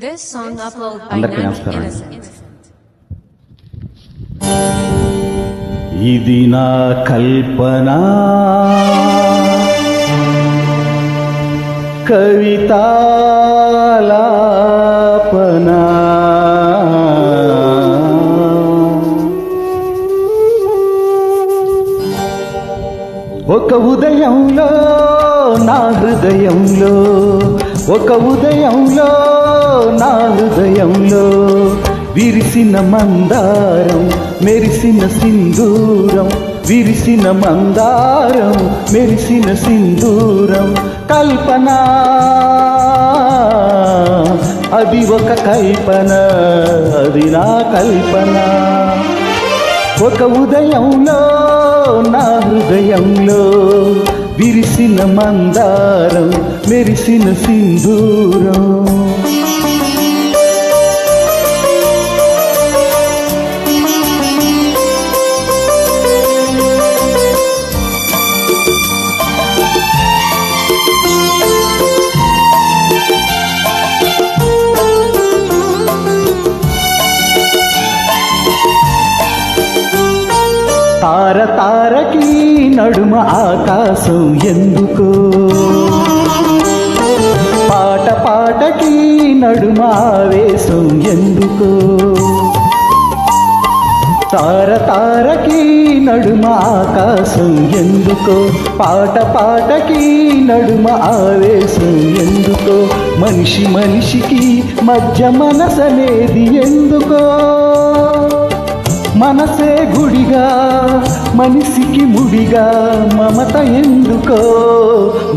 This song uploaded by అందరికీ Nani నమస్కారం. Innocent. ఇది నా కల్పన కవితాలాపన ఒక ఉదయంలో నా హృదయంలో ఒక ఉదయంలో నా హృదయంలో విరిసిన మందారం మెరిసిన సింధూరం విరిసిన మందారం మెరిసిన సింధూరం కల్పన అది ఒక కల్పన అది నా కల్పన ఒక ఉదయంలో నా హృదయంలో విరిసిన మందారం మెరిసిన సింధూరం తార తారకి నడుమ ఆకాశం ఎందుకో పాట పాటకి నడుమ ఆవేశం ఎందుకో తార తారకి నడుమ ఆకాశం ఎందుకో పాట పాటకి నడుమ ఆవేశం ఎందుకో మనిషి మనిషికి మధ్య మనసనేది ఎందుకో మనసే గుడిగా మనిషికి ముడిగా మమత ఎందుకో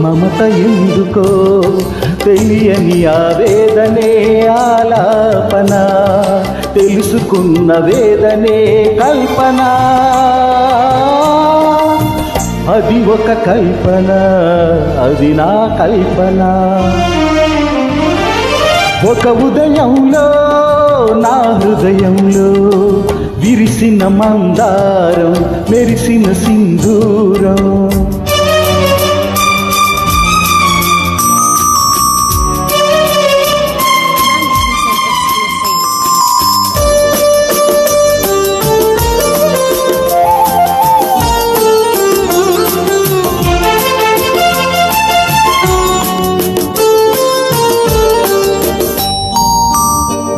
మమత ఎందుకో తెలియని ఆవేదనే ఆలాపన తెలుసుకున్న వేదనే కల్పన అది ఒక కల్పన అది నా కల్పన ఒక ఉదయంలో నా హృదయంలో విరిసిన మందారం మెరిసిన సింధూరం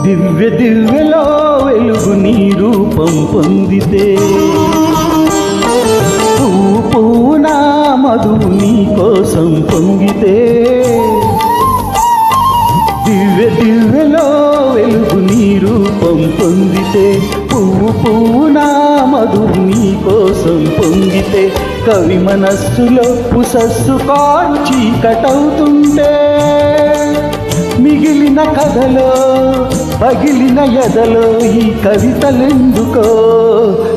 దివ్య దివ్యలో వెలుగు నీ రూపం పొందితే పువ్వు పువ్వున మధువు నీ కోసం పొంగితే దివ్య దివ్యలో వెలుగు నీ రూపం పొందితే పువ్వు పువ్వున మధువు నీ కోసం పొంగితే కవి మనస్సులో ఉసస్సు కారు చీకటవుతుంటే మిగిలిన కథలో పగిలిన ఎదలో ఈ కవితలెందుకో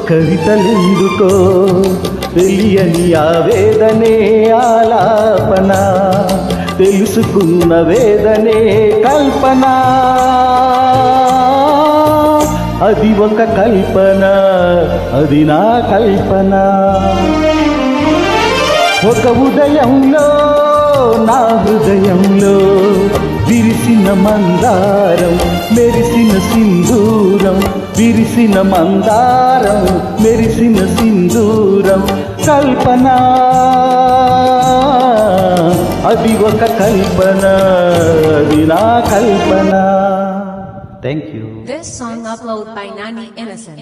కవితలెందుకో తెలియని ఆవేదనే ఆలాపన తెలుసుకున్న వేదనే కల్పన అది ఒక కల్పన అది నా కల్పన ఒక ఉదయంలో నా హృదయంలో విరిసిన మందారం మెరిసిన సింధూరం విరిసిన మందారం మెరిసిన సింధూరం కల్పన అది ఒక కల్పన అది నా కల్పన thank you This song uploaded by Nani Innocent.